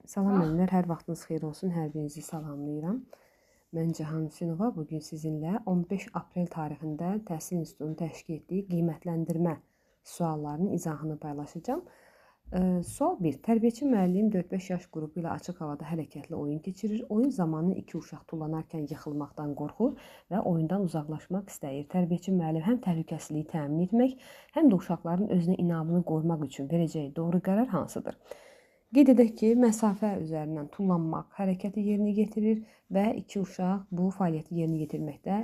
Salam müəllimlər, hər vaxtınız xeyir olsun. Hər birinizi salamlayıram. Mən Cahan Hüseynova. Bugün sizinlə 15 aprel tarixində Təhsil İnstitutunun təşkil etdiyi qiymətləndirmə suallarının izahını paylaşacağım. Sual 1. Tərbiyəçi müəllim 4-5 yaş qrupu ilə açıq havada hərəkətli oyun keçirir. Oyun zamanı iki uşaq tullanarkən yıxılmaqdan qorxur və oyundan uzaqlaşmaq istəyir. Tərbiyəçi müəllim həm təhlükəsizliyi təmin etmək, həm də uşaqların özünə inamını qorumaq üçün verəcəyi doğru qərar hansıdır? Qeyd edək ki, məsafə üzərindən tullanmaq hərəkəti yerinə yetirir və iki uşaq bu fəaliyyəti yerinə yetirməkdə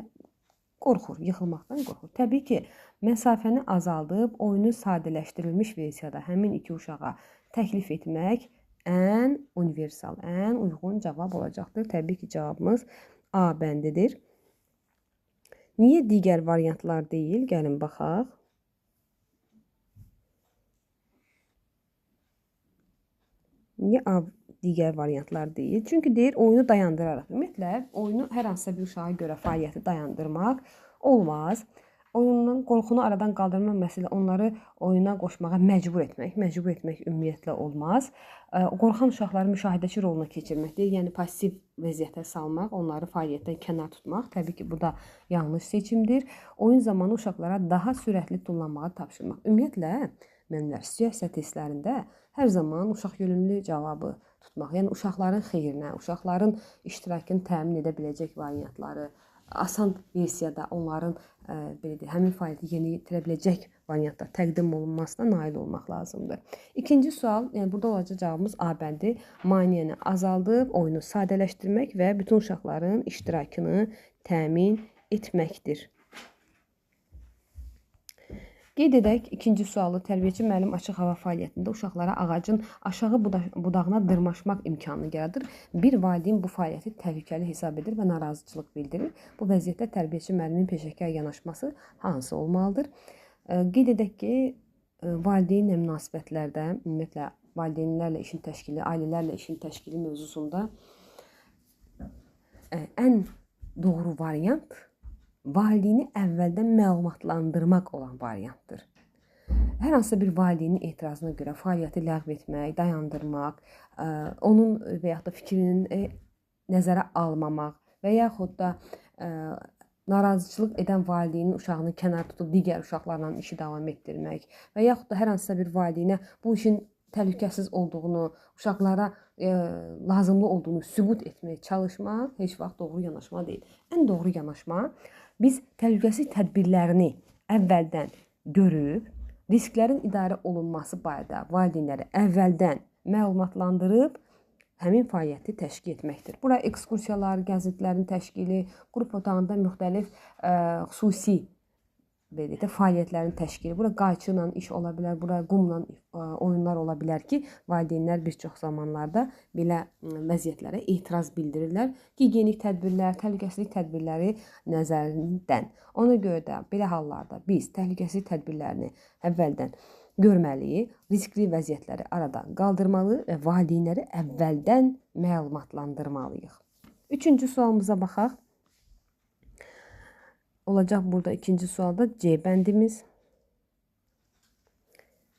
qorxur, yıxılmaqdan qorxur. Təbii ki, məsafəni azaldıb, oyunu sadələşdirilmiş versiyada həmin iki uşağa təklif etmək ən universal, ən uyğun cavab olacaqdır. Təbii ki, cavabımız A bəndidir. Niyə digər variantlar deyil? Gəlin baxaq. Niyə digər variantlar deyil? Çünki deyir, oyunu dayandıraraq. Ümumiyyətlə, oyunu hər hansısa bir uşağa görə fəaliyyəti dayandırmaq olmaz. Oyunun qorxunu aradan qaldırmaq məsələ onları oyuna qoşmağa məcbur etmək ümumiyyətlə olmaz. Qorxan uşaqları müşahidəçi roluna keçirməkdir. Yəni, pasiv vəziyyətə salmaq, onları fəaliyyətdən kənar tutmaq. Təbii ki, bu da yanlış seçimdir. Oyun zamanı uşaqlara daha sürətli tullanmağı tapşırmaq. Ümumiyyətlə, müəllimlər, situasiya testlərində hər zaman uşaq yönümlü cavabı tutmaq, yəni uşaqların xeyrinə, uşaqların iştirakını təmin edə biləcək variantları, asan versiyada onların həmin fəaliyyəti yerinə yetirə biləcək variantlar təqdim olunmasına nail olmaq lazımdır. İkinci sual, yəni burada olacaq cavabımız A bəndi, maneəni azaldıb, oyunu sadələşdirmək və bütün uşaqların iştirakını təmin etməkdir. Qeyd edək, ikinci sualı tərbiyəçi müəllim açıq hava fəaliyyətində uşaqlara ağacın aşağı budağına dırmaşmaq imkanını yaradır. Bir valideyn bu fəaliyyəti təhlükəli hesab edir və narazıçılıq bildirir. Bu vəziyyətdə tərbiyəçi müəllimin peşəkar yanaşması hansı olmalıdır? Qeyd edək ki, valideynlə münasibətlərdə, ümumiyyətlə valideynlərlə işin təşkili, ailələrlə işin təşkili mövzusunda ən doğru variant valideyni əvvəldən məlumatlandırmaq olan variantdır. Hər hansısa bir valideynin etirazına görə fəaliyyəti ləğv etmək, dayandırmaq, onun və yaxud da fikrinin nəzərə almamaq və yaxud da narazıçılıq edən valideynin uşağını kənar tutub digər uşaqlarla işi davam etdirmək və yaxud da hər hansısa bir valideynə bu işin təhlükəsiz olduğunu, uşaqlara lazımlı olduğunu sübut etməyə çalışmaq heç vaxt doğru yanaşma deyil. Ən doğru yanaşma biz təhlükəsizlik tədbirlərini əvvəldən görüb, risklərin idarə olunması barədə valideynləri əvvəldən məlumatlandırıb, həmin fəaliyyəti təşkil etməkdir. Bura ekskursiyalar, gəzintilərin təşkili, qrup otağında müxtəlif xüsusi fəaliyyətlərin təşkili. Bura qayçı ilə iş ola bilər, bura qumla oyunlar ola bilər ki, valideynlər bir çox zamanlarda belə vəziyyətlərə etiraz bildirirlər. Gigiyenik tədbirlər, təhlükəsizlik tədbirləri nəzərindən. Ona görə də belə hallarda biz təhlükəsizlik tədbirlərini əvvəldən görməliyik, riskli vəziyyətləri aradan qaldırmalı və valideynləri əvvəldən məlumatlandırmalıyıq. Üçüncü sualımıza baxaq. Olacaq burada ikinci sualda C bəndimiz.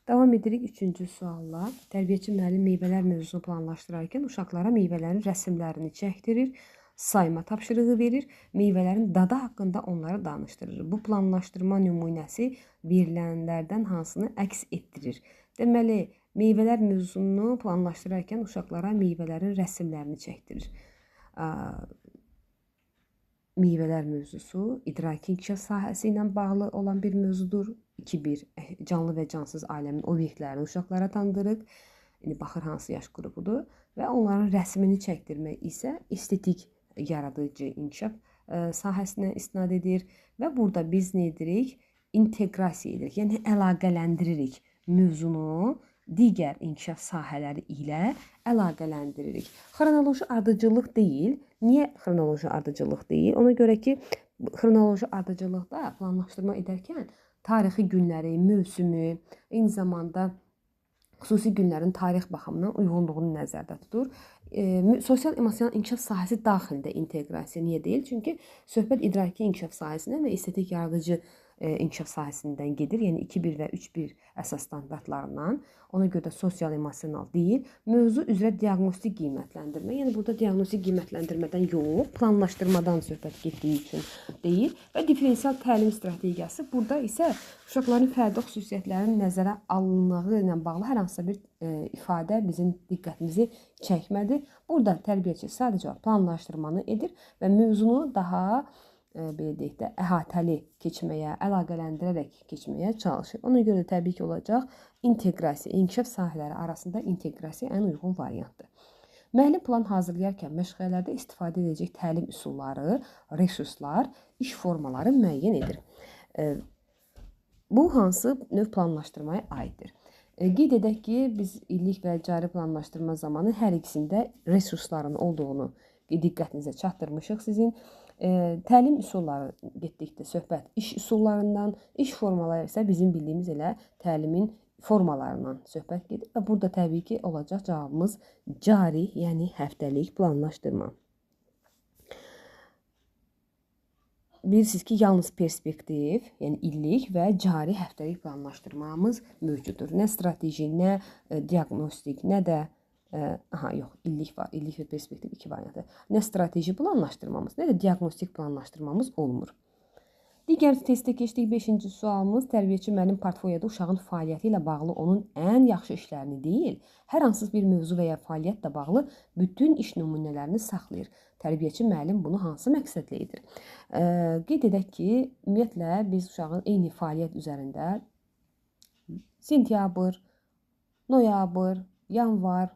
Davam edirik üçüncü sualla. Tərbiyəçi müəllim meyvələr mövzusunu planlaşdırarkən uşaqlara meyvələrin rəsmlərini çəkdirir, sayma tapşırığı verir, meyvələrin dadı haqqında onları danışdırır. Bu planlaşdırma nümunəsi verilənlərdən hansını əks etdirir? Deməli, meyvələr mövzusunu planlaşdırarkən uşaqlara meyvələrin rəsmlərini çəkdirir. Meyvələr mövzusu idraki inkişaf sahəsi ilə bağlı olan bir mövzudur. 2-1 canlı və cansız aləmin obyektlərini uşaqlara tanıdırıq. Baxır hansı yaş qrupudur və onların rəsmini çəkdirmək isə estetik yaradıcı inkişaf sahəsinə istinad edir və burada biz nə edirik? İnteqrasiya edirik, yəni əlaqələndiririk mövzunu digər inkişaf sahələri ilə əlaqələndiririk. Xronoloji ardıcıllıq deyil. Niyə xronoloji ardıcıllıq deyil? Ona görə ki, xronoloji ardıcıllıqda planlaşdırma edərkən tarixi günləri, mövsümü, eyni zamanda xüsusi günlərin tarix baxımından uyğunluğunu nəzərdə tutur. Sosial-emosional inkişaf sahəsi daxilində inteqrasiya niyə deyil? Çünki söhbət idraki inkişaf sahəsindən və estetik yaradıcı inkişaf sahəsindən gedir. Yəni 2-1 və 3-1 əsas standartlarından. Ona görə də sosial-emosional deyil. Mövzu üzrə diaqnostik qiymətləndirmə. Yəni burada diaqnostik qiymətləndirmədən yox, planlaşdırmadan söhbət getdiyi üçün deyil və diferensial təlim strategiyası. Burada isə uşaqların fərdi xüsusiyyətlərinin nəzərə alınması ilə bağlı hər hansısa bir ifadə bizim diqqətimizi çəkmədi. Burada tərbiyəçi sadəcə planlaşdırmanı edir və mövzunu daha belə deyək də, əhatəli keçməyə, əlaqələndirərək keçməyə çalışır. Ona görə də təbii ki, olacaq inteqrasiya, inkişaf sahələri arasında inteqrasiya ən uyğun variantdır. Müəllim plan hazırlayarkən məşğələlərdə istifadə edəcək təlim üsulları, resurslar, iş formaları müəyyən edir. Bu hansı növ planlaşdırmaya aiddir? Qeyd edək ki, biz illik və cari planlaşdırma zamanı hər ikisində resursların olduğunu diqqətinizə çatdırmışıq sizin. Təlim üsulları getdikdə söhbət iş üsullarından, iş formaları isə bizim bildiyimiz elə təlimin formalarından söhbət gedir və burada təbii ki, olacaq cavabımız cari, yəni həftəlik planlaşdırma. Bilirsiniz ki, yalnız perspektiv, yəni illik və cari həftəlik planlaşdırmamız mövcuddur. Nə strateji, nə diaqnostik, nə də yox, illik var. İllik və perspektiv 2 variantı. Nə strateji planlaşdırmamız, nə də diaqnostik planlaşdırmamız olmur. Digər testdə keçdik 5-ci sualımız. Tərbiyəçi müəllim portfolyoda uşağın fəaliyyəti ilə bağlı onun ən yaxşı işlərini deyil, hər hansı bir mövzu və ya fəaliyyətlə bağlı bütün iş nümunələrini saxlayır. Tərbiyəçi müəllim bunu hansı məqsədlə edir? Qeyd edək ki, ümumiyyətlə biz uşağın eyni fəaliyyət üzərində sentyabr, noyabr, yanvar,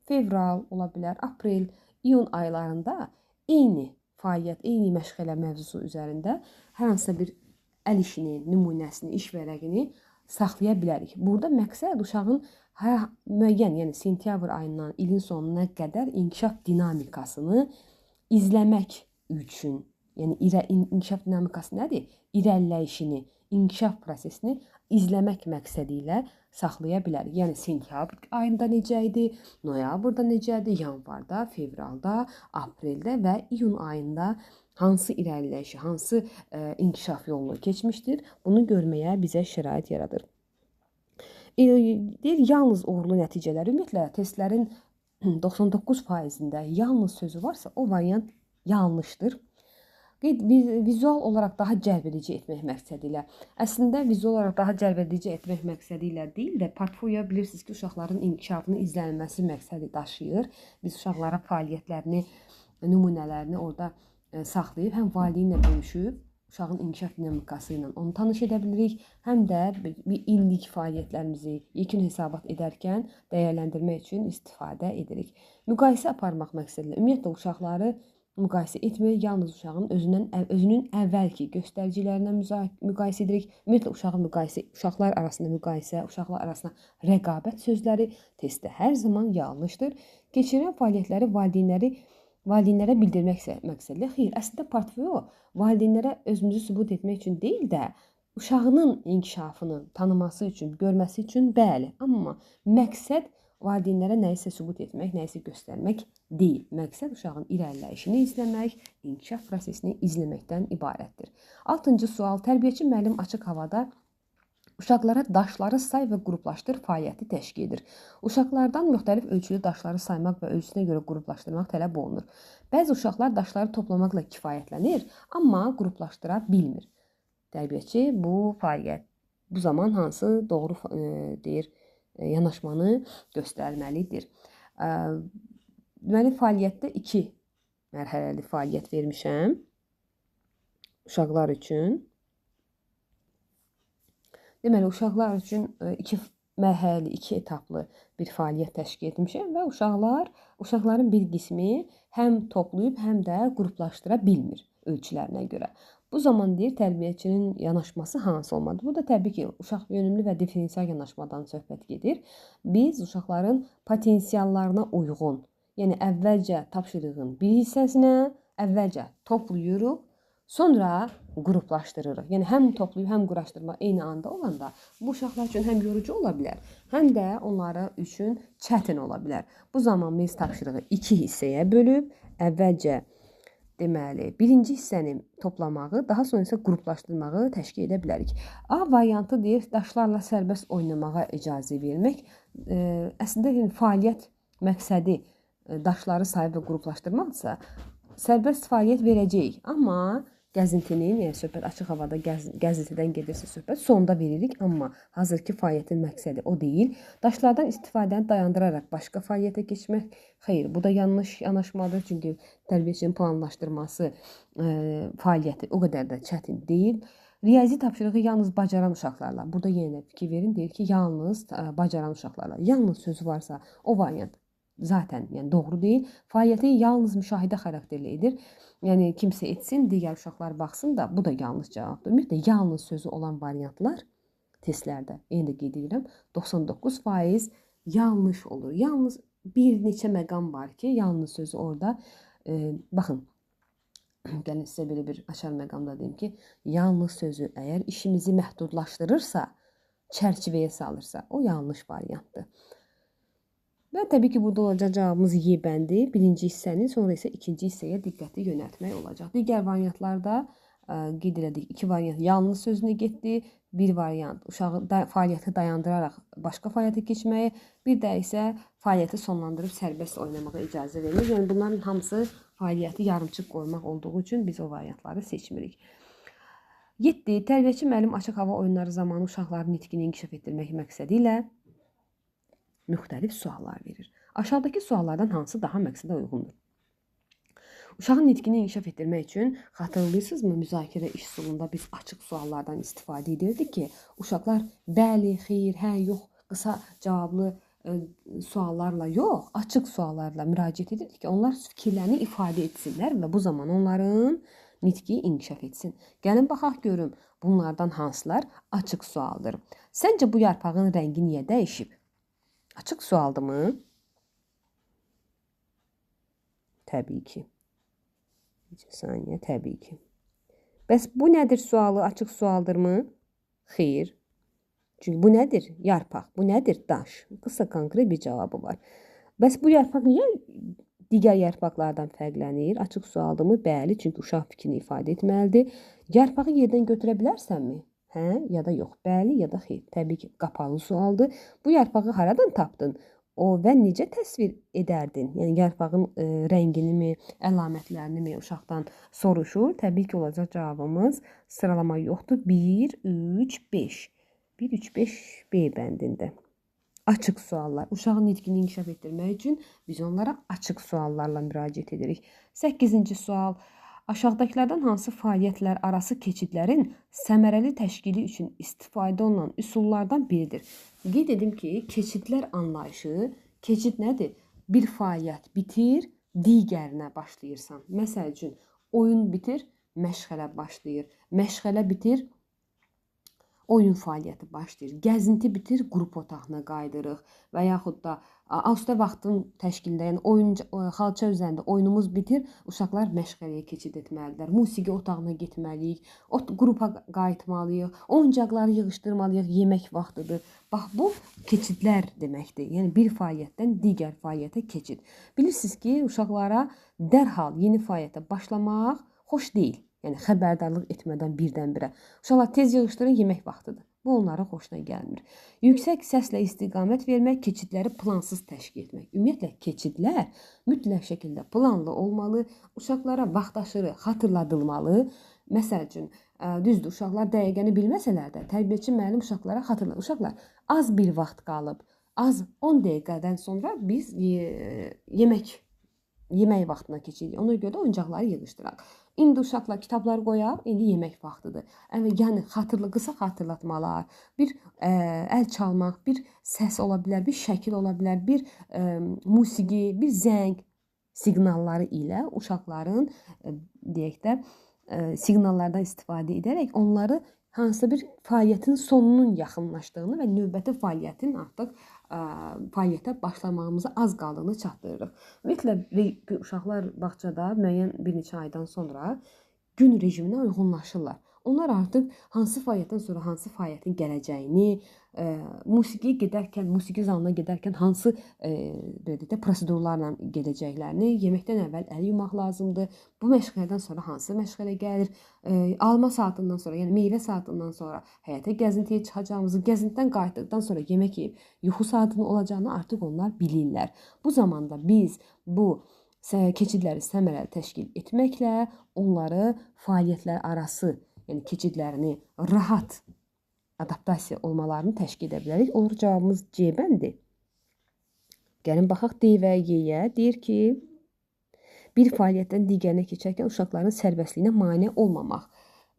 fevral ola bilər, aprel, iyun aylarında eyni fəaliyyət, eyni məşğələ mövzusu üzərində hər hansısa bir əl işini, nümunəsini, iş vərəqini saxlaya bilərik. Burada məqsəd uşağın müəyyən, yəni sentyabr ayından ilin sonuna qədər inkişaf dinamikasını izləmək üçün, yəni inkişaf dinamikası nədir? İrəliləyişini, inkişaf prosesini izləmək məqsədi ilə saxlaya bilərik. Yəni sentyabr ayında necə idi, noyabrda necə idi, yanvarda, fevralda, apreldə və iyun ayında hansı irəliləyişi, hansı inkişaf yolunu keçmişdir, bunu görməyə bizə şərait yaradır. Deyir, yalnız uğurlu nəticələr, ümumiyyətlə testlərin 99%-də yalnız sözü varsa, o variant yanlışdır. Vizual olaraq daha cəlbedici etmək məqsədi ilə. Əslində, vizual olaraq daha cəlbedici etmək məqsədi ilə deyil də, portfolyo bilirsiniz ki, uşaqların inkişafını izlənilməsi məqsədi daşıyır. Biz uşaqların fəaliyyətlərini, nümunələrini orada saxlayıb, həm valideynlə bölüşüb, uşağın inkişaf dinamikası ilə onu tanış edə bilirik, həm də bir illik fəaliyyətlərimizi yekun hesabat edərkən dəyərləndirmək üçün istifadə edirik. Müqayisə aparmaq məqsədilə, ümumiyyətlə uşaqları müqayisə etmir, yalnız uşağın özünün əvvəlki göstəricilərinə müqayisə edirik. Ümumiyyətlə uşaqlar arasında müqayisə, uşaqlar arasında rəqabət sözləri testdə hər zaman yanlışdır. Keçirilən fəaliyyətləri valideynlərə bildirmək məqsədilə. Xeyr, əslində portfolyo valideynlərə özümüzü sübut etmək üçün deyil də, uşağının inkişafını tanıması üçün, görməsi üçün bəli. Amma məqsəd valideynlərə nəyisə sübut etmək, nəyisə göstərmək deyil. Məqsəd uşağın irəliləyişini izləmək, inkişaf prosesini izləməkdən ibarətdir. 6-cı sual. Tərbiyəçi müəllim açıq havada uşaqlara daşları say və qruplaşdır fəaliyyəti təşkil edir. Uşaqlardan müxtəlif ölçülü daşları saymaq və ölçüsünə görə qruplaşdırmaq tələb olunur. Bəzi uşaqlar daşları toplamaqla kifayətlənir, amma qruplaşdıra bilmir. Tərbiyəçi bu fəaliyyət, bu zaman hansı doğru yanaşmanı göstərməlidir. Deməli, fəaliyyətdə 2 mərhələli fəaliyyət vermişəm uşaqlar üçün. Deməli, uşaqlar üçün 2 mərhələli, 2 etaplı bir fəaliyyət təşkil etmişəm və uşaqların bir qismi həm toplayıb, həm də qruplaşdıra bilmir ölçülərinə görə. Bu zaman deyir, tərbiyəçinin yanaşması hansı olmalıdır? Burada təbii ki, uşaq yönümlü və diferensial yanaşmadan söhbət gedir. Biz uşaqların potensiallarına uyğun, yəni əvvəlcə tapşırığın bir hissəsinə əvvəlcə toplayırıq, sonra qruplaşdırırıq. Yəni həm toplayıb, həm quraşdırma eyni anda olanda bu uşaqlar üçün həm yorucu ola bilər, həm də onları üçün çətin ola bilər. Bu zaman biz tapşırığı 2 hissəyə bölüb, əvvəlcə deməli, birinci hissəni toplamağı, daha sonra isə qruplaşdırmağı təşkil edə bilərik. A variantı deyir, daşlarla sərbəst oynamağa icazə vermək. Əslində fəaliyyət məqsədi daşları sayıb və qruplaşdırmaqdırsa, sərbəst fəaliyyət verəcəyik. Amma gəzintinin, yəni söhbət açıq havada gəzintidən gedirsə söhbət, sonda veririk. Amma hazırki fəaliyyətin məqsədi o deyil. Daşlardan istifadəni dayandıraraq başqa fəaliyyətə keçmək, xeyr, bu da yanlış yanaşmadır. Çünki tərbiyəçinin planlaşdırması fəaliyyəti o qədər də çətin deyil. Riyazi tapşırığı yalnız bacaran uşaqlarla. Burada yenə fikir verin, deyir ki, yalnız bacaran uşaqlarla. Yalnız sözü varsa o variant zaten yəni doğru deyil. Fəaliyyəti yalnız müşahidə xarakterli edir. Yəni kimsə etsin, digər uşaqlar baxsın da, bu da yanlış cavabdır. Ümumiyyətlə yalnız sözü olan variantlar testlərdə, yenə də qeyd edirəm, 99% yanlış olur. Yalnız bir neçə məqam var ki, yalnız sözü orada baxın. Gəlin sizə belə bir açar məqamda deyim ki, yalnız sözü əgər işimizi məhdudlaşdırırsa, çərçivəyə salırsa, o yanlış variantdır. Və təbii ki, burada olacaq cavabımız Y bəndi, birinci hissənin, sonra isə ikinci hissəyə diqqəti yönəltmək olacaq. Digər variantlarda qeyd elədik, 2 variant yalnız sözünə getdi, bir variant uşağı fəaliyyəti dayandıraraq başqa fəaliyyətə keçməyi, bir də isə fəaliyyəti sonlandırıb sərbəst oynamağa icazə verir. Yəni bunların hamısı fəaliyyəti yarımçıq qoymaq olduğu üçün biz o variantları seçmirik. 7. Tərbiyəçi müəllim açıq hava oyunları zamanı uşaqların nitqini inkişaf etdirmək məqsədi ilə müxtəlif suallar verir. Aşağıdakı suallardan hansı daha məqsədə uyğundur? Uşağın nitqini inkişaf etdirmək üçün xatırlayırsınızmı, müzakirə iş üsulunda biz açıq suallardan istifadə edirdik ki, uşaqlar bəli, xeyr, hə, yox, qısa cavablı suallarla yox, açıq suallarla müraciət edirdik ki, onlar fikirlərini ifadə etsinlər və bu zaman onların nitqi inkişaf etsin. Gəlin baxaq görüm, bunlardan hansılar açıq sualdır. Səncə bu yarpağın rəngi niyə dəyişib? Açıq sualdırmı? Təbii ki. Bir saniyə, təbii ki. Bəs bu nədir sualı? Açıq sualdırmı? Xeyr. Çünki bu nədir? Yarpaq. Bu nədir? Daş. Qısa konkret bir cavabı var. Bəs bu yarpaq niyə digər yarpaqlardan fərqlənir? Açıq sualdırmı? Bəli, çünki uşaq fikrini ifadə etməlidir. Yarpağı yerdən götürə bilərsənmi? Hə, ya da yox. Bəli, ya da xeyr. Təbii ki, qapalı sualdır. Bu yarpağı haradan tapdın? O və necə təsvir edərdin? Yəni yarpağın rəngini, əlamətlərini uşaqdan soruşur. Təbii ki, olacaq cavabımız sıralama yoxdur. 1, 3, 5. 1, 3, 5 B bəndində. Açıq suallar. Uşağın nitqini inkişaf etdirmək üçün biz onlara açıq suallarla müraciət edirik. 8-ci sual. Aşağıdakılardan hansı fəaliyyətlər arası keçidlərin səmərəli təşkili üçün istifadə olunan üsullardan biridir? Qeyd edim ki, keçidlər anlayışı, keçid nədir? Bir fəaliyyət bitir, digərinə başlayırsan. Məsəl üçün, oyun bitir, məşğələ başlayır. Məşğələ bitir, oyun fəaliyyəti başlayır. Gəzinti bitir, qrup otağına qaydırıq və yaxud da asudə vaxtın təşkilində, yəni xalça üzərində oyunumuz bitir, uşaqlar məşğələyə keçid etməlidirlər. Musiqi otağına getməliyik, qrupa qayıtmalıyıq, oyuncaqları yığışdırmalıyıq, yemək vaxtıdır. Bax, bu keçidlər deməkdir. Yəni, bir fəaliyyətdən digər fəaliyyətə keçid. Bilirsiniz ki, uşaqlara dərhal yeni fəaliyyətə başlamaq xoş deyil. Yəni, xəbərdarlıq etmədən birdən-birə. Uşaqlar tez yığışdırın, yemək vaxtıdır. Bu onların xoşuna gəlmir. Yüksək səslə istiqamət vermək, keçidləri plansız təşkil etmək. Ümumiyyətlə, keçidlər mütləq şəkildə planlı olmalı, uşaqlara vaxtaşırı xatırladılmalı. Məsəl üçün, düzdür, uşaqlar dəqiqəni bilməsələr də, tərbiyəçi müəllim uşaqlara xatırladır. Uşaqlar, az bir vaxt qalıb, az 10 dəqiqədən sonra biz yemək vaxtına keçirik. Ona görə də oyuncaqları yığışdıraq. İndi uşaqlar kitabları qoyaq, indi yemək vaxtıdır. Yəni, qısa xatırlatmalar, bir əl çalmaq, bir səs ola bilər, bir şəkil ola bilər, bir musiqi, bir zəng siqnalları ilə uşaqların, deyək də, siqnallardan istifadə edərək onları hansısa bir fəaliyyətin sonunun yaxınlaşdığını və növbəti fəaliyyətin artıq fəaliyyətə başlamağımıza az qaldığını çatdırırıq. Ümumiyyətlə, uşaqlar bağçada müəyyən bir neçə aydan sonra gün rejiminə uyğunlaşırlar. Onlar artıq hansı fəaliyyətdən sonra hansı fəaliyyətin gələcəyini, musiqiyə gedərkən, musiqi zalına gedərkən hansı belə deyək də prosedurlarla gedəcəklərini, yeməkdən əvvəl əl yumaq lazımdır. Bu məşğələdən sonra hansı məşğələ gəlir? Alma saatından sonra, yəni meyvə saatından sonra həyətə gəzintiyə çıxacağımızı, gəzintidən qayıtdıqdan sonra yemək yeyib yuxu saatının olacağını artıq onlar bilirlər. Bu zamanda biz bu keçidləri səmərəli təşkil etməklə onları fəaliyyətlər arası, yəni keçidlərini rahat adaptasiya olmalarını təşkil edə bilərik. Olur cavabımız C bəndi. Gəlin baxaq D və Y-yə. Deyir ki, bir fəaliyyətdən digərinə keçərkən uşaqların sərbəstliyinə mane olmamaq.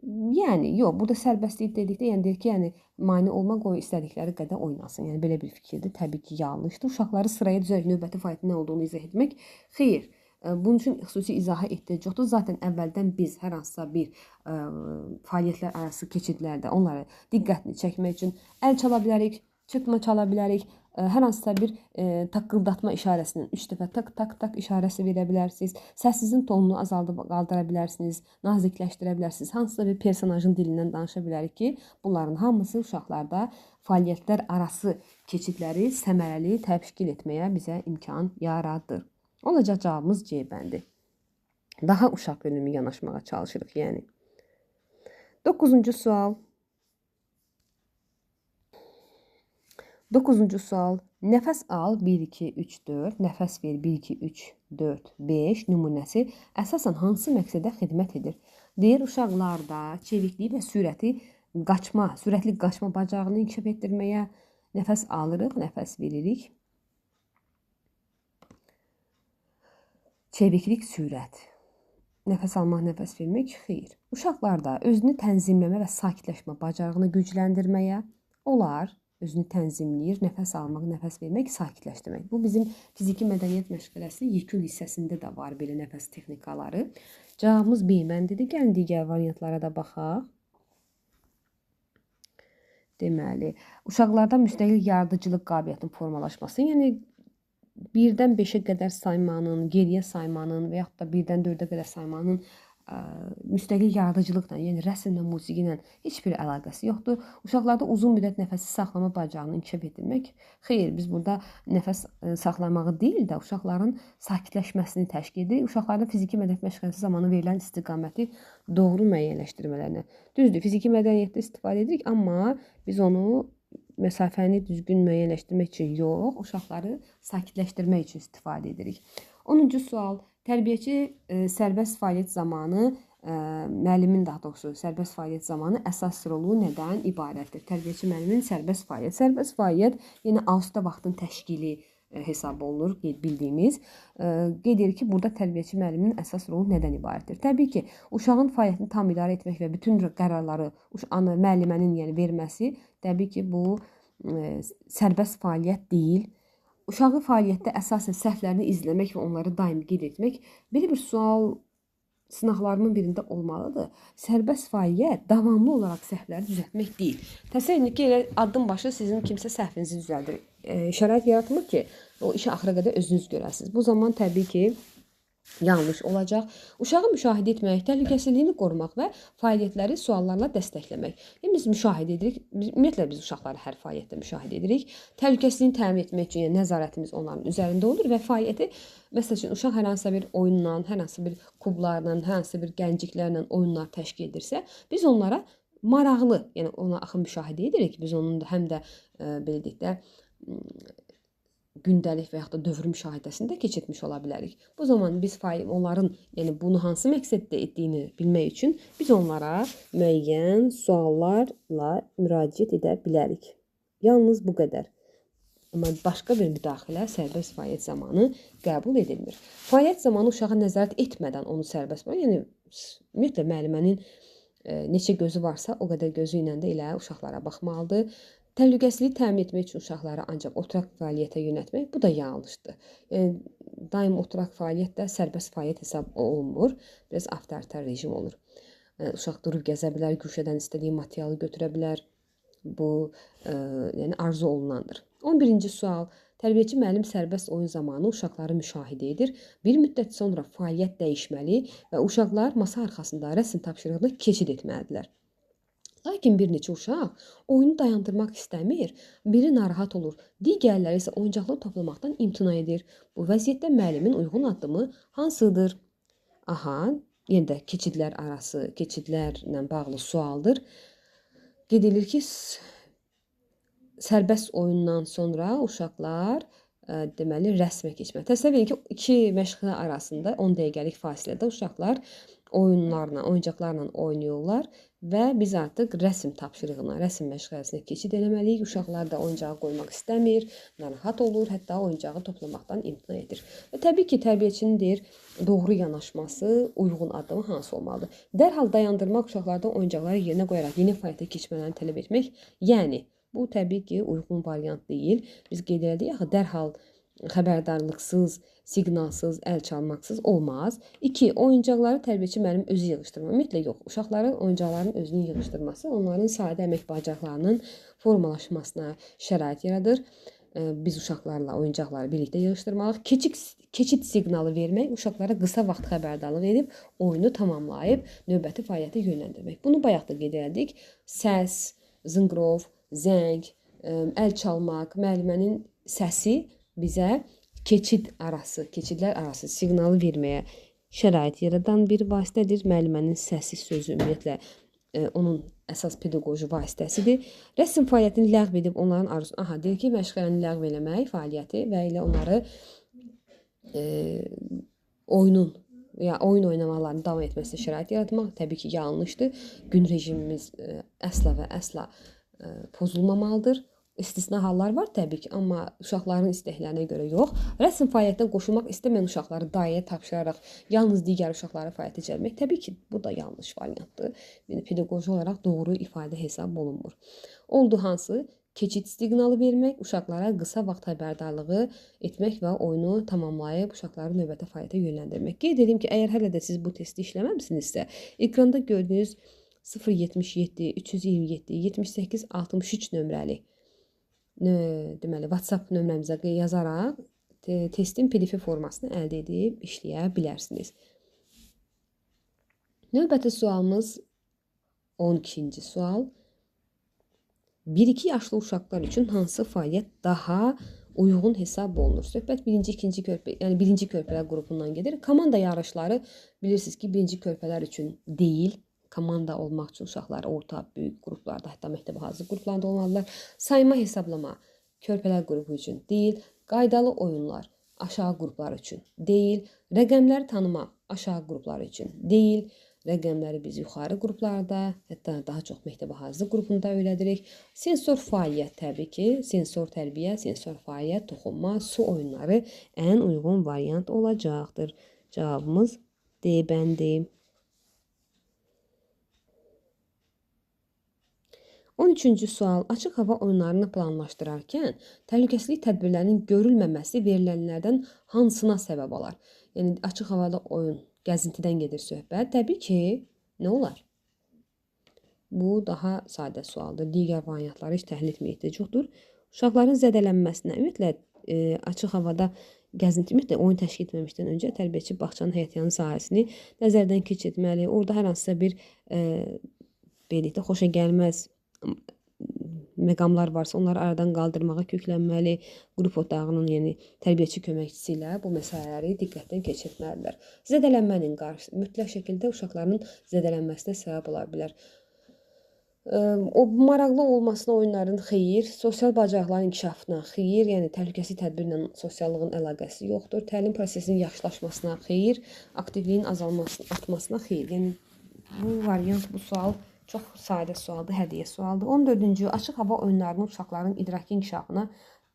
Yəni, yox, burada sərbəstlik dedikdə, yəni deyir ki, yəni mane olmaq o istədikləri qədər oynasın. Yəni belə bir fikirdir. Təbii ki, yanlışdır. Uşaqları sıraya düzərək növbəti fəaliyyətin nə olduğunu izah etmək xeyr. Bunun üçün xüsusi izaha ehtiyac yoxdur. Zaten əvvəldən biz hər hansısa bir fəaliyyətlər arası keçidlərdə onları diqqətini çəkmək üçün əl çala bilərik, çırpma çala bilərik. Hər hansısa bir taqqıldatma işarəsindən 3 dəfə tak tak tak işarəsi verə bilərsiniz. Səsinizin tonunu azaldıb qaldıra bilərsiniz, nazikləşdirə bilərsiniz. Hansısa bir personajın dilindən danışa bilərik ki, bunların hamısı uşaqlarda fəaliyyətlər arası keçidləri səmərəli təşkil etməyə bizə imkan yaradır. Olacaq cavabımız C bəndi. Daha uşaq yönümlü yanaşmağa çalışırıq, yəni. 9-cu sual. 9-cu sual. Nəfəs al 1 2 3 4, nəfəs ver 1 2 3 4 5 nümunəsi əsasən hansı məqsədə xidmət edir? Deyir uşaqlarda çevikliyi və sürətli qaçma bacarığını inkişaf etdirməyə nəfəs alırıq, nəfəs veririk. Çeviklik, sürət. Nəfəs almaq, nəfəs vermək xeyr. Uşaqlarda özünü tənzimləmə və sakitləşmə bacarığını gücləndirməyə olar. Özünü tənzimləyir, nəfəs almaq, nəfəs vermək, sakitləşdirmək. Bu bizim fiziki mədəniyyət məşğələsinin yekun hissəsində də var belə nəfəs texnikaları. Cavabımız B bəndidir. Gəlin digər variantlara da baxaq. Deməli, uşaqlarda müstəqil yaradıcılıq qabiliyyətinin formalaşması, yəni 1-dən 5-ə qədər saymanın, geriyə saymanın və yaxud da 1-dən 4-ə qədər saymanın müstəqil yaradıcılıqla, yəni rəsmlə, musiqi ilə heç bir əlaqəsi yoxdur. Uşaqlarda uzun müddət nəfəsi saxlama bacarığını inkişaf etdirmək. Xeyr, biz burada nəfəs saxlamağı deyil də, uşaqların sakitləşməsini təşkil edirik. Uşaqlarda fiziki mədəniyyət məşğələsi zamanı verilən istiqaməti doğru müəyyənləşdirmələrinə. Düzdür, fiziki mədəniyyətdə istifadə edirik, amma biz onu məsafəni düzgün müəyyənləşdirmək üçün yox, uşaqları sakitləşdirmək üçün istifadə edirik. 10-cu sual. Tərbiyəçi sərbəst fəaliyyət zamanı, müəllimin daha doğrusu sərbəst fəaliyyət zamanı əsas rolu nədən ibarətdir? Tərbiyəçi müəllimin sərbəst fəaliyyət. Sərbəst fəaliyyət yəni asudə vaxtın təşkili hesab olunur, bildiyimiz. Qeyd edir ki, burada tərbiyəçi müəllimin əsas rolu nədən ibarətdir? Təbii ki, uşağın fəaliyyətini tam idarə etmək və bütün qərarları müəllimənin yəni verməsi, təbii ki, bu sərbəst fəaliyyət deyil. Uşağı fəaliyyətdə əsasən səhvlərini izləmək və onları daimi qeyd etmək. Belə bir sual sınaqlarımın birində olmalıdır. Sərbəst fəaliyyət davamlı olaraq səhvləri düzəltmək deyil. Təsəvvür edin ki, elə addım başı sizin kimsə səhvinizi düzəldir. Şərait yaratmır ki, o işi axıra qədər özünüz görəsiniz. Bu zaman təbii ki, yanlış olacaq. Uşağı müşahidə etmək, təhlükəsizliyini qorumaq və fəaliyyətləri suallarla dəstəkləmək. Yəni, biz müşahidə edirik. Ümumiyyətlə, biz uşaqları hər fəaliyyətdə müşahidə edirik. Təhlükəsizliyini təmin etmək üçün yəni, nəzarətimiz onların üzərində olur və fəaliyyəti, məsəl üçün, uşaq hər hansısa bir oyunla, hər hansısa bir kublarla, hər hansısa bir gənciklərlə oyunlar təşkil edirsə, biz onlara maraqlı, yəni ona axı müşahidə edirik. Biz onun həm də, belə deyək də, gündəlik və yaxud da dövr müşahidəsində keçirmiş ola bilərik. Bu zaman biz onların yəni bunu hansı məqsəddə etdiyini bilmək üçün biz onlara müəyyən suallarla müraciət edə bilərik. Yalnız bu qədər. Amma başqa bir müdaxilə sərbəst fəaliyyət zamanı qəbul edilmir. Fəaliyyət zamanı uşağa nəzarət etmədən onu sərbəst bırakır. Yəni ümumiyyətlə müəllimənin neçə gözü varsa, o qədər gözü ilə də elə uşaqlara baxmalıdır. Təhlükəsizliyi təmin etmək üçün uşaqları ancaq oturaq fəaliyyətə yönəltmək, bu da yanlışdır. Daim oturaq fəaliyyət də sərbəst fəaliyyət hesab olunmur. Biraz avtoritar rejim olur. Uşaq durub gəzə bilər, güşədən istədiyi materialı götürə bilər. Bu, yəni arzu olunandır. 11-ci sual. Tərbiyəçi müəllim sərbəst oyun zamanı uşaqları müşahidə edir. Bir müddət sonra fəaliyyət dəyişməli və uşaqlar masa arxasında rəsm tapşırığına keçid etməlidirlər. Lakin bir neçə uşaq oyunu dayandırmaq istəmir, biri narahat olur, digərləri isə oyuncaqları toplamaqdan imtina edir. Bu vəziyyətdə müəllimin uyğun addımı hansıdır? Aha, yenə də keçidlərlə bağlı sualdır. Qeyd edilir ki, sərbəst oyundan sonra uşaqlar deməli rəsmə keçmək. Təsəvvür edin ki, iki məşğələ arasında 10 dəqiqəlik fasilədə uşaqlar oyuncaqlarla oynayırlar və biz artıq rəsm tapşırığına, rəsm məşğələsinə keçid eləməliyik. Uşaqlar da oyuncağı qoymaq istəmir, narahat olur, hətta oyuncağı toplamaqdan imtina edir. Və təbii ki, tərbiyəçinin deyir, doğru yanaşması, uyğun addımı hansı olmalıdır? Dərhal dayandırmaq, uşaqlardan oyuncaqları yerinə qoyaraq yeni fəaliyyətə keçmələrini tələb etmək. Yəni, bu təbii ki, uyğun variant deyil. Biz qeyd elədik, axı dərhal xəbərdarlıqsız, siqnalsız, əl çalmaqsız olmaz. 2. Oyuncaqları tərbiyəçi müəllim özü yığışdırmalı. Ümumiyyətlə yox. Uşaqların oyuncaqların özünün yığışdırması onların sadə əmək bacarıqlarının formalaşmasına şərait yaradır. Biz uşaqlarla oyuncaqları birlikdə yığışdırmalıyıq. Keçid siqnalı vermək, uşaqlara qısa vaxt xəbərdarlıq edib, oyunu tamamlayıb, növbəti fəaliyyətə yönləndirmək. Bunu bayaq da qeyd elədik. Səs, zınqrov, zəng, əl çalmaq, müəllimənin səsi bizə keçidlər arası siqnalı verməyə şərait yaradan bir vasitədir. Müəllimənin səsi, sözü ümumiyyətlə onun əsas pedaqoji vasitəsidir. Rəsm fəaliyyətini ləğv edib onların arzusunu, deyir ki, məşğələni ləğv eləmək fəaliyyəti və elə onları oyun oynamalarını davam etməsinə şərait yaratmaq təbii ki, yanlışdır. Gün rejimimiz əsla və əsla pozulmamalıdır. İstisna hallar var təbii ki, amma uşaqların istəklərinə görə yox. Rəsm fəaliyyətinə qoşulmaq istəməyən uşaqları dairəyə tapşıraraq yalnız digər uşaqları fəaliyyətə cəlb etmək təbii ki, bu da yanlış variantdır. Yəni pedaqoji olaraq doğru ifadə hesab olunmur. Oldu hansı? Keçid siqnalı vermək, uşaqlara qısa vaxt xəbərdarlığı etmək və oyunu tamamlayıb uşaqları növbəti fəaliyyətə yönləndirmək. Qeyd edim ki, əgər hələ də siz bu testi işləməmisinizsə, ekranda gördüyünüz 077 327 78 63 nömrəli deməli WhatsApp nömrəmizə yazaraq testin PDF formasını əldə edib işləyə bilərsiniz. Növbəti sualımız 12-ci sual. 1-2 yaşlı uşaqlar üçün hansı fəaliyyət daha uyğun hesab olunur? Söhbət birinci körpələr qrupundan gedir. Komanda yarışları bilirsiniz ki, birinci körpələr üçün deyil. Komanda olmaq üçün uşaqlar orta, böyük qruplarda, hətta məktəbə hazır qruplarda olmalıdırlar. Sayma hesablama körpələr qrupu üçün deyil. Qaydalı oyunlar aşağı qruplar üçün deyil. Rəqəmləri tanımaq aşağı qruplar üçün deyil. Rəqəmləri biz yuxarı qruplarda, hətta daha çox məktəbə hazır qrupunda öyrədirik. Sensor fəaliyyət təbii ki, sensor tərbiyə, sensor fəaliyyət, toxunma, su oyunları ən uyğun variant olacaqdır. Cavabımız D bəndi. 13-cü sual. Açıq hava oyunlarını planlaşdırarkən təhlükəsizlik tədbirlərinin görülməməsi verilənlərdən hansına səbəb olar? Yəni, açıq havada oyun, gəzintidən gedir söhbət. Təbii ki, nə olar? Bu daha sadə sualdır. Digər variantları heç təhlil etməyə ehtiyac yoxdur. Uşaqların zədələnməsinə, ümumiyyətlə, açıq havada gəzinti, ümumiyyətlə, oyun təşkil etməmişdən öncə tərbiyəçi bağçanın həyətyanı sahəsini nəzərdən keçirməli. Orada hər hansısa bir birlikdə xoşa gəlməz məqamlar varsa, onları aradan qaldırmağa köklənməli. Qrup otağının, yəni tərbiyəçi köməkçisi ilə bu məsələləri diqqətdən keçirməlidirlər. Zədələnmənin qarşısı mütləq şəkildə uşaqların zədələnməsinə səbəb ola bilər. O maraqlı olmasına oyunların xeyir, sosial bacarıqların inkişafına xeyir, yəni təhlükəsizlik tədbirlə sosiallığın əlaqəsi yoxdur. Təlim prosesinin yaxşılaşmasına xeyir, aktivliyin artmasına xeyir. Yəni bu variant, bu sual çox sadə sualdır, hədiyyə sualdır. 14-cü, açıq hava oyunlarının uşaqların idraki inkişafına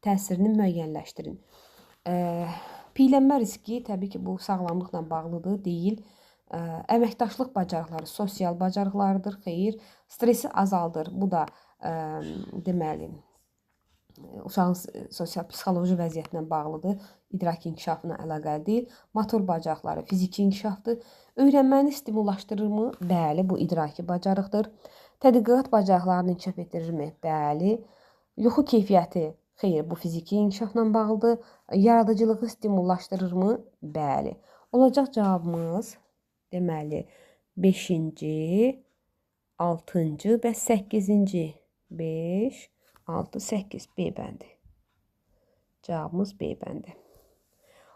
təsirini müəyyənləşdirin. Piylənmə riski təbii ki, bu sağlamlıqla bağlıdır, deyil. Əməkdaşlıq bacarıqları sosial bacarıqlardır, xeyir. Stresi azaldır, bu da deməli uşağın sosial-psixoloji vəziyyətinə bağlıdır, idrak inkişafına əlaqəli deyil. Motor bacarıqları fiziki inkişafdır. Öyrənməni stimullaşdırırmı? Bəli, bu idraki bacarıqdır. Tədqiqat bacarıqlarını inkişaf etdirirmi? Bəli. Yuxu keyfiyyəti, xeyr, bu fiziki inkişafla bağlıdır. Yaradıcılığı stimullaşdırırmı? Bəli. Olacaq cavabımız deməli 5-ci 6-cı və 8-ci. 5, 6, 8 B bəndi. Cavabımız B bəndi.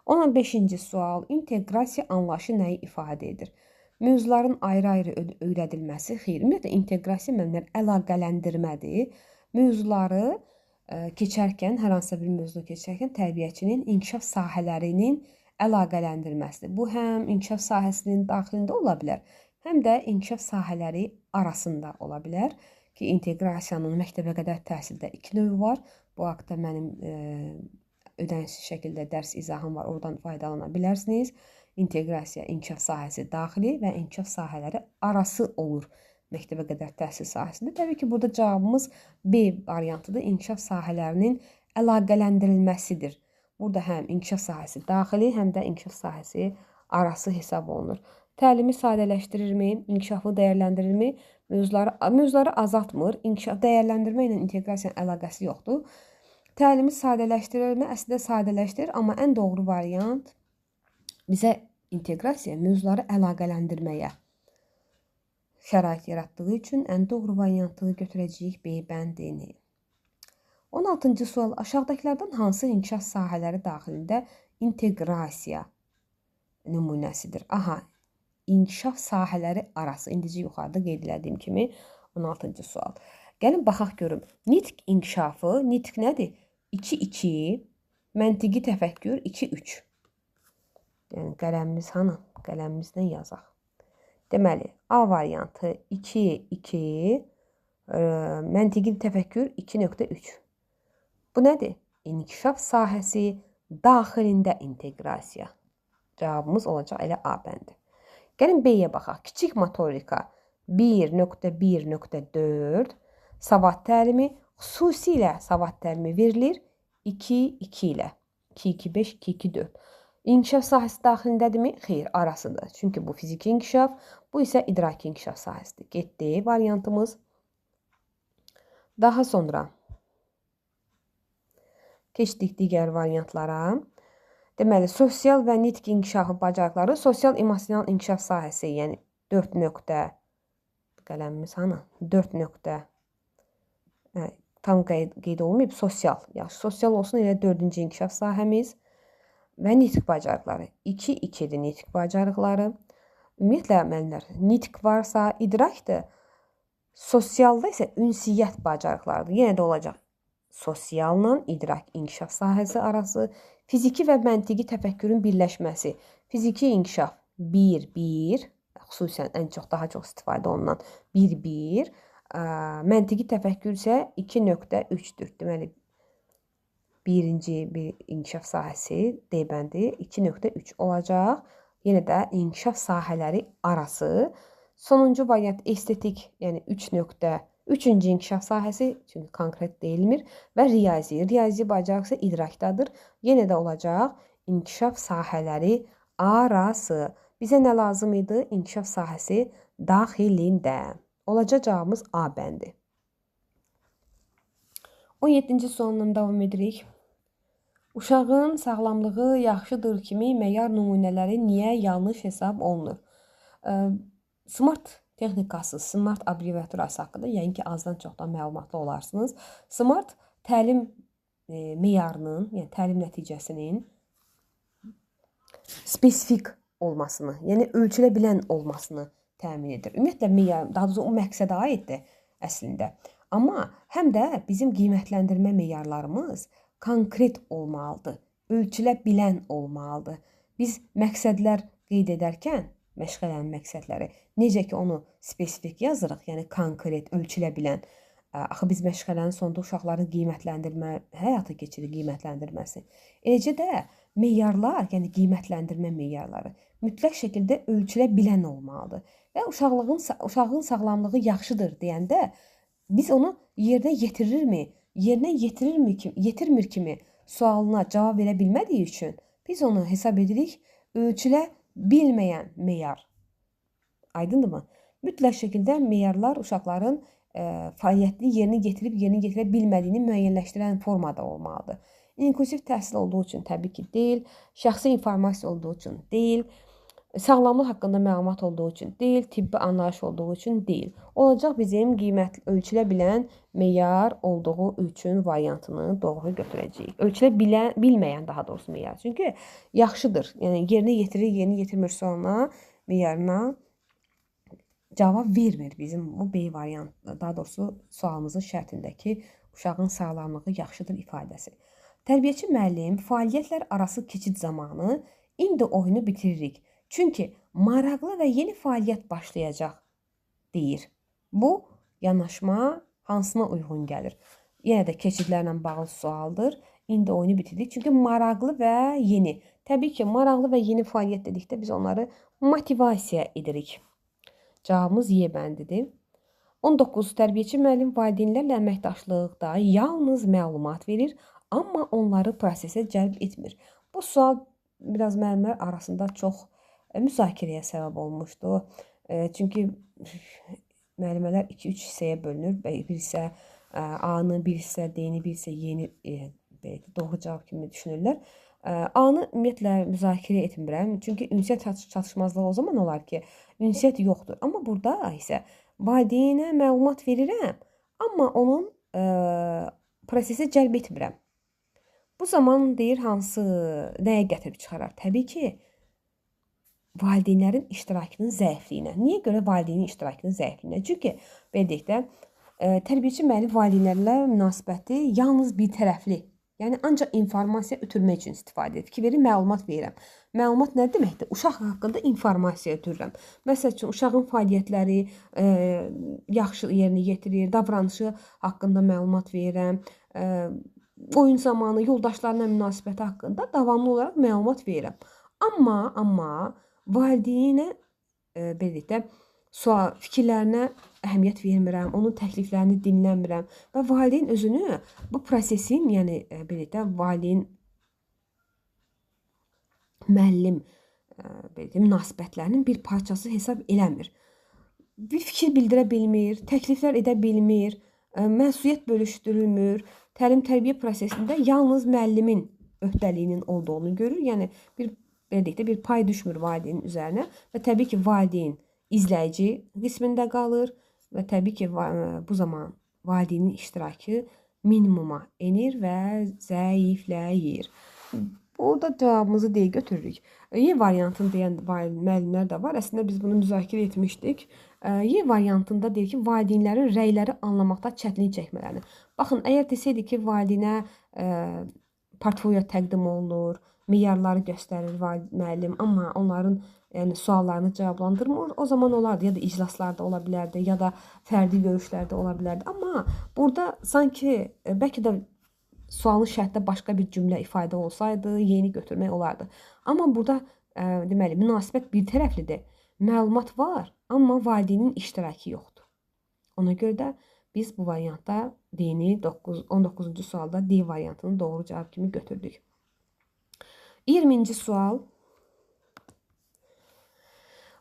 15-ci sual. İnteqrasiya anlayışı nəyi ifadə edir? Mövzuların ayrı-ayrı öyrədilməsi. Xeyr, ümumiyyətlə inteqrasiya məndən əlaqələndirmədir. Mövzuları keçərkən, hər hansısa bir mövzu keçərkən tərbiyəçinin inkişaf sahələrinin əlaqələndirməsidir. Bu, həm inkişaf sahəsinin daxilində ola bilər, həm də inkişaf sahələri arasında ola bilər ki, inteqrasiyanın məktəbə qədər təhsildə 2 növü var. Bu haqda mənim ödənişli şəkildə dərs izahım var, oradan faydalana bilərsiniz. İnteqrasiya, inkişaf sahəsi daxili və inkişaf sahələri arası olur məktəbə qədər təhsil sahəsində. Təbii ki, burada cavabımız B variantıdır. İnkişaf sahələrinin əlaqələndirilməsidir. Burada həm inkişaf sahəsi daxili, həm də inkişaf sahəsi arası hesab olunur. Təlimi sadələşdirirmi, inkişafı dəyərləndirirmi? Mövzuları azaltmır. İnkişaf dəyərləndirmə ilə inteqrasiyanın əlaqəsi yoxdur. Təlimi sadələşdirirmi? Əslində sadələşdirir, amma ən doğru variant bizə inteqrasiya mövzuları əlaqələndirməyə şərait yaratdığı üçün ən doğru variantı götürəcəyik B bəndini. 16-cı sual. Aşağıdakılardan hansı inkişaf sahələri daxilində inteqrasiya nümunəsidir? Aha, inkişaf sahələri arası. İndicə yuxarıda qeyd edildiyim kimi 16-cı sual. Gəlin baxaq görüm. Nitq inkişafı, nitq nədir? 2-2, məntiqi təfəkkür 2-3. Yəni qələmimiz hanı? Qələmimizlə yazaq. Deməli, A variantı 2-2, məntiqi təfəkkür 2.3. Bu nədir? İnkişaf sahəsi daxilində inteqrasiya. Cavabımız olacaq elə A bəndi. Gəlin B-yə baxaq. Kiçik motorika 1.1.4, savad təlimi, xüsusilə savad təlimi verilir 2-2 ilə. 2-2-5, 2-2-4. İnkişaf sahəsi daxilindədirmi? Xeyr, arasıdır. Çünki bu fiziki inkişaf, bu isə idraki inkişaf sahəsidir. Getdi variantımız. Daha sonra keçdik digər variantlara. Deməli, sosial və nitq inkişafı bacarıqları, sosial-emosional inkişaf sahəsi, yəni 4 nöqtə, qələmimiz hanı? 4 nöqtə, tam qeyd olmayıb, sosial. Yaxşı, sosial olsun, elə 4-cü inkişaf sahəmiz və nitq bacarıqları. 2-2-dir nitq bacarıqları. Ümumiyyətlə, müəllimlər, nitq varsa idrakdır. Sosialda isə ünsiyyət bacarıqlarıdır. Yenə də olacaq sosialla idrak inkişaf sahəsi arası, fiziki və məntiqi təfəkkürün birləşməsi. Fiziki inkişaf 1-1, xüsusən ən çox, daha çox istifadə olunan 1-1, məntiqi təfəkkür isə 2.3-dür. Deməli, birinci bir inkişaf sahəsi D bəndi 2.3 olacaq. Yenə də inkişaf sahələri arası. Sonuncu variant estetik, yəni 3-cü inkişaf sahəsi, çünki konkret deyilmir, və riyazi. Riyazi bacarıq isə idrakdadır. Yenə də olacaq inkişaf sahələri arası. Bizə nə lazım idi? İnkişaf sahəsi daxilində. Olacaq cavabımız A bəndi. 17-ci sualdan davam edirik. Uşağın sağlamlığı yaxşıdır kimi məyar nümunələri niyə yanlış hesab olunur? Smart texnikası, smart abreviaturası haqqında yəqin ki, azdan çoxdan məlumatlı olarsınız. Smart təlim meyarının, yəni təlim nəticəsinin spesifik olmasını, yəni ölçülə bilən olmasını təmin edir. Ümumiyyətlə, meyar, daha doğrusu o məqsədə aiddir əslində. Amma həm də bizim qiymətləndirmə meyarlarımız konkret olmalıdır, ölçülə bilən olmalıdır. Biz məqsədlər qeyd edərkən, məşğələnin məqsədləri, necə ki onu spesifik yazırıq, yəni konkret, ölçülə bilən. Axı biz məşğələnin sonunda uşaqların qiymətləndirmə, həyata keçirir qiymətləndirməsi. Eləcə də meyarlar, yəni qiymətləndirmə meyarları mütləq şəkildə ölçülə bilən olmalıdır. Və uşağın sağlamlığı yaxşıdır deyəndə biz onu yerinə yetirirmi, yetirmir kimi sualına cavab verə bilmədiyi üçün biz onu hesab edirik ölçülə bilməyən meyar. Aydındırmı? Mütləq şəkildə meyarlar uşaqların fəaliyyətini yerinə getirə bilmədiyini müəyyənləşdirən formada olmalıdır. İnklusiv təhsil olduğu üçün təbii ki, deyil, şəxsi informasiya olduğu üçün deyil, Sağlamlıq haqqında məlumat olduğu üçün deyil, tibbi anlayış olduğu üçün deyil. Olacaq bizim qiymət ölçülə bilən meyar olduğu üçün variantını doğru götürəcəyik. Ölçülə bilməyən daha doğrusu meyar. Çünki yaxşıdır. Yəni yerinə yetirir, yerinə yetirmir sualına, meyarına cavab vermir bizim bu B variant. Daha doğrusu sualımızın şərtindəki uşağın sağlamlığı yaxşıdır ifadəsi. Tərbiyəçi müəllim fəaliyyətlər arası keçid zamanı indi oyunu bitiririk. Çünki maraqlı və yeni fəaliyyət başlayacaq deyir. Bu yanaşma hansına uyğun gəlir? Yenə də keçidlərlə bağlı sualdır. İndi oyunu bitirdik. Çünki maraqlı və yeni. Təbii ki, maraqlı və yeni fəaliyyət dedikdə biz onları motivasiya edirik. Cavabımız Y bəndidir. 19. Tərbiyəçi müəllim valideynlərlə əməkdaşlıqda yalnız məlumat verir, amma onları prosesə cəlb etmir. Bu sual biraz müəllimlər arasında çox müzakirəyə səbəb olmuşdu. Çünki müəllimələr 2-3 hissəyə bölünür. Bir hissə A-nı, bir hissə D-ni, bir hissə Y-ni doğru cavab kimi düşünürlər. A-nı ümumiyyətlə müzakirə etmirəm. Çünki ünsiyyət çatışmazlığı o zaman olar ki, ünsiyyət yoxdur. Amma burada isə valideynə məlumat verirəm, amma onun prosesə cəlb etmirəm. Bu zaman deyir hansı, nəyə gətirib çıxarar? Təbii ki, valideynlərin iştirakının zəifliyinə. Niyə görə valideynin iştirakının zəifliyinə? Çünki belə deyək də, tərbiyəçi müəllim valideynlərlə münasibəti yalnız bir tərəfli. Yəni ancaq informasiya ötürmək üçün istifadə edir. Fikir verin, məlumat verirəm. Məlumat nə deməkdir? Uşaq haqqında informasiya ötürürəm. Məsəl üçün uşağın fəaliyyətləri yaxşı yerinə yetirir, davranışı haqqında məlumat verirəm. Oyun zamanı yoldaşlarına münasibəti haqqında davamlı olaraq məlumat verirəm. Amma valideynə belə deyək də, sual fikirlərinə əhəmiyyət vermirəm, onun təkliflərini dinləmirəm və valideyn özünü bu prosesin, yəni belə deyək də, valideyn müəllim belə deyək, münasibətlərinin bir parçası hesab eləmir. Bir fikir bildirə bilmir, təkliflər edə bilmir, məsuliyyət bölüşdürülmür. Təlim-tərbiyə prosesində yalnız müəllimin öhdəliyinin olduğunu görür. Yəni belə deyək də, bir pay düşmür valideynin üzərinə və təbii ki, valideyn izləyici qismində qalır və təbii ki, bu zaman valideynin iştirakı minimuma enir və zəifləyir. Burada cavabımızı deyə götürürük. Y variantını deyən müəllimlər də var. Əslində biz bunu müzakirə etmişdik. Y variantında deyir ki, valideynlərin rəyləri anlamaqda çətinlik çəkmələrini. Baxın, əgər desəydi ki, valideynə portfolyo təqdim olunur, meyarları göstərir müəllim, amma onların suallarını cavablandırmır, o zaman olardı. Ya da iclaslarda ola bilərdi, ya da fərdi görüşlərdə ola bilərdi. Amma burada sanki bəlkə də sualın şərtdə başqa bir cümlə ifadə olsaydı, yeni götürmək olardı. Amma burada deməli, münasibət bir tərəflidir. Məlumat var, amma valideynin iştirakı yoxdur. Ona görə də biz bu variantda D-ni 19-cu sualda D variantını doğru cavab kimi götürdük. 20-ci sual.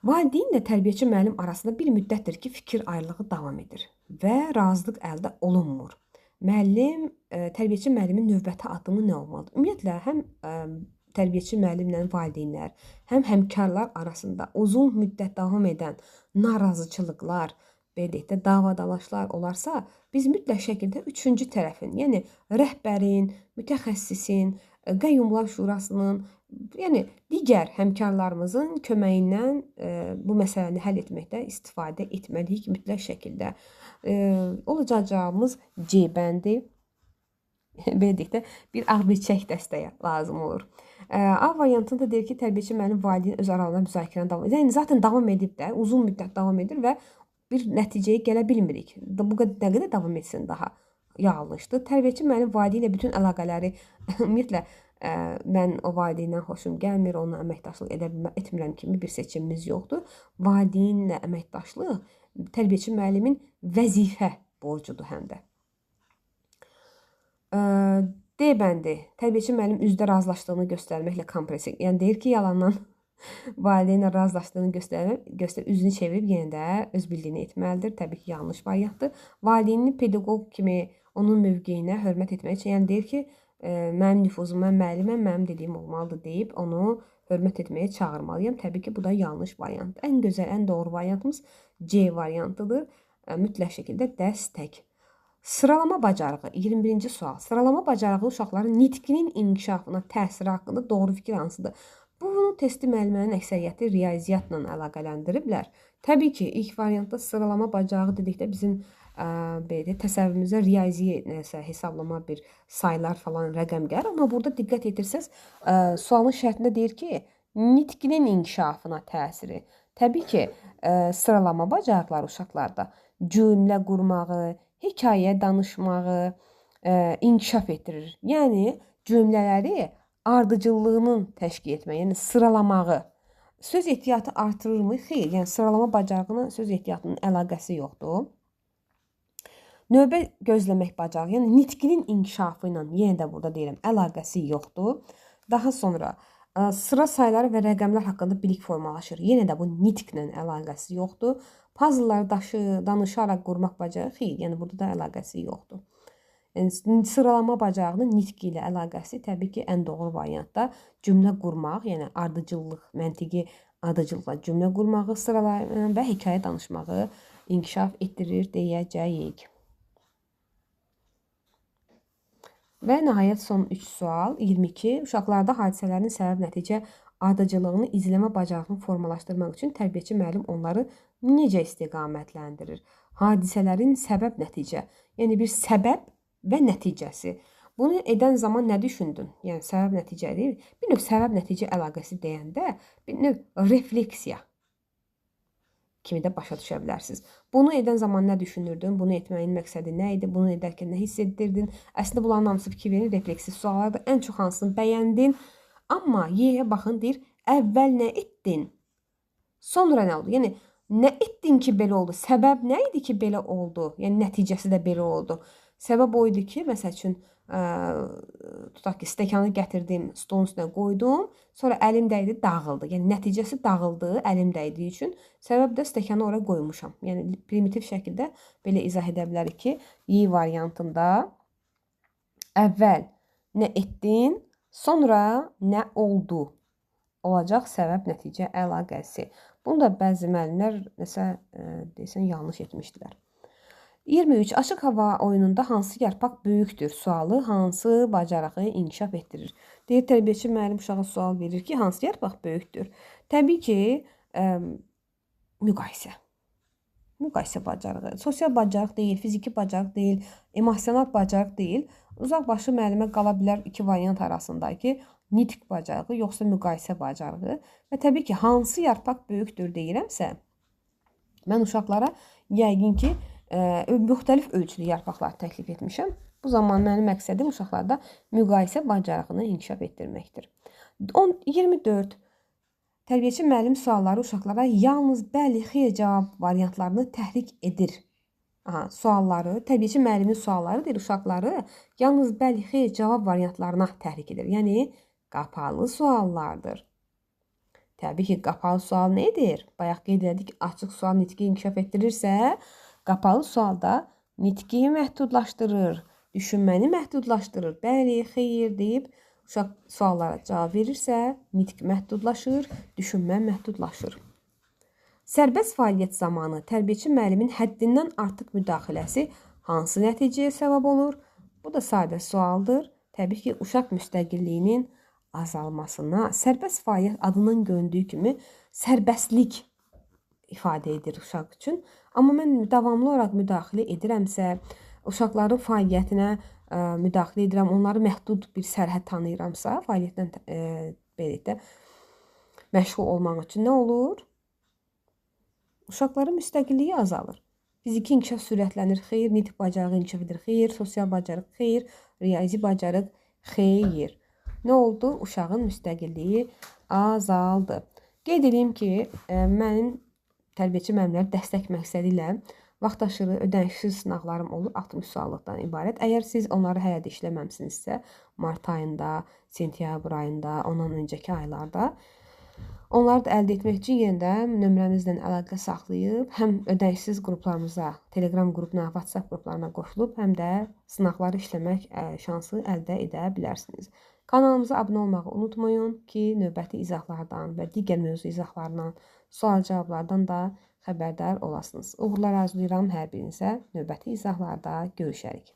Valideynlə tərbiyəçi müəllim arasında bir müddətdir ki, fikir ayrılığı davam edir və razılıq əldə olunmur. Müəllim, tərbiyəçi müəllimin növbəti addımı nə olmalıdır? Ümumiyyətlə, həm tərbiyəçi müəllimlə valideynlər, həm həmkarlar arasında uzun müddət davam edən narazıçılıqlar, belə deyək də, davadalaşlar olarsa, biz mütləq şəkildə üçüncü tərəfin, yəni rəhbərin, mütəxəssisin, Qəyyumlar Şurasının, yəni digər həmkarlarımızın köməyindən bu məsələni həll etməkdə istifadə etməliyik mütləq şəkildə. Olacaq cavabımız C bəndi. Belə deyək də, bir ağ çək dəstəyə lazım olur. A variantında deyir ki, tərbiyəçi müəllim valideyn öz aralarında müzakirəni davam edir. Yəni, zaten davam edib də, uzun müddət davam edir və bir nəticəyə gələ bilmirik. Bu nə qədər davam etsin daha yanlışdır. Tərbiyəçi müəllim valideyn ilə bütün əlaqələri, ümumiyyətlə, mən o valideyndən xoşum gəlmir, onunla əməkdaşlıq etmirəm kimi bir seçimimiz yoxdur. Valideynlə əməkdaşlıq tərbiyəçi müəllimin vəzifə borcudur həm də. D bəndi, tərbiyəçi müəllim üzdə razılaşdığını göstərməklə kompresi. Yəni, deyir ki, yalandan valideynlə razılaşdığını göstərib, üzünü çevirib yenə də öz bildiyini etməlidir. Təbii ki, yanlış variantdır. Valideynin pedaqoq kimi onun mövqeyinə hörmət etmək üçün, yəni deyir ki, mənim nüfuzum, mən müəlliməm, mənim dediyim olmalıdır deyib onu hörmət etməyə çağırmalıyam. Təbii ki, bu da yanlış variantdır. Ən gözəl, ən doğru variantımız C variantıdır. Mütləq şəkildə dəstək. Sıralama bacarığı 21-ci sual. Sıralama bacarığı uşaqların nitqinin inkişafına təsiri haqqında doğru fikir hansıdır? Bu testi müəllimlərin əksəriyyəti riyaziyyatla əlaqələndiriblər. Təbii ki, ilk variantda sıralama bacarığı dedikdə bizim belə təsəvvürümüzə riyazi nəsə hesablama bir saylar falan rəqəm gəlir. Amma burada diqqət etirsəz, sualın şərtində deyir ki, nitqinin inkişafına təsiri. Təbii ki, sıralama bacarıqları uşaqlarda cümlə qurmağı, hekayə danışmağı inkişaf etdirir. Yəni, cümlələri ardıcıllığının təşkil etməyi, yəni sıralamağı. Söz ehtiyatı artırırmı? Xeyr, yəni sıralama bacarığına söz ehtiyatının əlaqəsi yoxdur. Növbə gözləmək bacarığı, yəni nitqinin inkişafı ilə yenə də burada deyirəm, əlaqəsi yoxdur. Daha sonra sıra sayları və rəqəmlər haqqında bilik formalaşır. Yenə də bu nitqlə əlaqəsi yoxdur. Puzzle'ları danışaraq qurmaq bacarığı, xeyr, yəni burada da əlaqəsi yoxdur. Yəni, sıralama bacarığının nitqi ilə əlaqəsi təbii ki, ən doğru variantda cümlə qurmaq, yəni ardıcıllıq, məntiqi ardıcıllıqla cümlə qurmağı, sıralama və hekayə danışmağı inkişaf etdirir deyəcəyik. Və nəhayət son 3 sual, 22. Uşaqlarda hadisələrin səbəb-nəticə ardıcıllığını izləmə bacarığını formalaşdırmaq üçün tərbiyəçi müəllim onları necə istiqamətləndirir? Hadisələrin səbəb-nəticə, yəni bir səbəb və nəticəsi. Bunu edən zaman nə düşündün? Yəni, səbəb-nəticə deyil. Bir növ səbəb-nəticə əlaqəsi deyəndə, bir növ refleksiya kimi də başa düşə bilərsiniz. Bunu edən zaman nə düşünürdün? Bunu etməyin məqsədi nə idi? Bunu edərkən nə hiss etdirdin? Əslində, bunların hamısı fikir verir, refleksiv suallardır. Ən çox hansını bəyəndin? Amma Y-yə baxın, deyir, əvvəl nə etdin? Sonra nə oldu? Yəni, nə etdin ki, belə oldu? Səbəb nə idi ki, belə oldu? Yəni, nəticəsi də belə oldu. Səbəb o idi ki, məsəl üçün, tutaq ki, stəkanı gətirdim, stolun üstünə qoydum, sonra əlim dəydi, dağıldı. Yəni, nəticəsi dağıldı, əlim dəydiyi üçün, səbəb də stəkanı oraya qoymuşam. Yəni, primitiv şəkildə belə izah edə bilərik ki, Y variantında əvvəl nə etdin, sonra nə oldu? Olacaq səbəb-nəticə əlaqəsi. Bunu da bəzi müəllimlər desən, yanlış etmişdilər. 23. Açıq hava oyununda hansı yarpaq böyükdür? Sualı hansı bacarığı inkişaf etdirir? Deyir, tərbiyəçi müəllim uşağa sual verir ki, hansı yarpaq böyükdür? Təbii ki, müqayisə. Müqayisə bacarığı. Sosial bacarıq deyil, fiziki bacarıq deyil, emosional bacarıq deyil. Uzaqbaşı müəllimə qala bilər iki variant arasında ki, nitq bacarığı, yoxsa müqayisə bacarığı. Və təbii ki, hansı yarpaq böyükdür deyirəmsə, mən uşaqlara yəqin ki, müxtəlif ölçülü yarpaqlar təklif etmişəm. Bu zaman mənim məqsədim uşaqlarda müqayisə bacarığını inkişaf etdirməkdir. 24. Tərbiyəçi müəllim sualları uşaqlara yalnız bəli, xeyr cavab variantlarını təhrik edir. Sualları, tərbiyəçi müəllimin sualları deyir, uşaqları yalnız bəli, xeyr cavab variantlarına təhrik edir. Yəni, qapalı suallardır. Təbii ki, qapalı sual nə edir? Bayaq qeyd edirik, açıq sual nitqi inkişaf etdirirsə, qapalı sualda nitqi məhdudlaşdırır, düşünməni məhdudlaşdırır. Bəli, xeyr deyib, uşaq suallara cavab verirsə, nitq məhdudlaşır, düşünmə məhdudlaşır. Sərbəst fəaliyyət zamanı tərbiyəçi müəllimin həddindən artıq müdaxiləsi hansı nəticəyə səbəb olur? Bu da sadə sualdır. Təbii ki, uşaq müstəqilliyinin azalmasına, sərbəst fəaliyyət adının göründüyü kimi sərbəstlik ifadə edir uşaq üçün. Amma mən davamlı olaraq müdaxilə edirəmsə, uşaqların fəaliyyətinə müdaxilə edirəm, onları məhdud bir sərhəd tanıyıramsa, fəaliyyətdən məşğul olmaq üçün nə olur? Uşaqların müstəqilliyi azalır. Fiziki inkişaf sürətlənir, xeyr, nitq bacarığı inkişaf edir, xeyr, sosial bacarıq, xeyr, riyazi bacarıq, xeyr. Nə oldu? Uşağın müstəqilliyi azaldı. Qeyd edeyim ki, mənim tərbiyəçi müəllimləri dəstək məqsədi ilə vaxtaşırı ödənişsiz sınaqlarım olur, 60 suallıqdan ibarət. Əgər siz onları hələ də işləməmsinizsə, mart ayında, sentyabr ayında, ondan öncəki aylarda, Onları da əldə etmək üçün yenə də nömrəmizlə əlaqə saxlayıb, həm ödənişsiz qruplarımıza, Telegram qrupuna, WhatsApp qruplarına qoşulub, həm də sınaqları işləmək şansı əldə edə bilərsiniz. Kanalımıza abunə olmağı unutmayın ki, növbəti izahlardan və digər mövzu izahlarından, sual-cavablardan da xəbərdar olasınız. Uğurlar arzulayıram hər birinizə. Növbəti izahlarda görüşərik.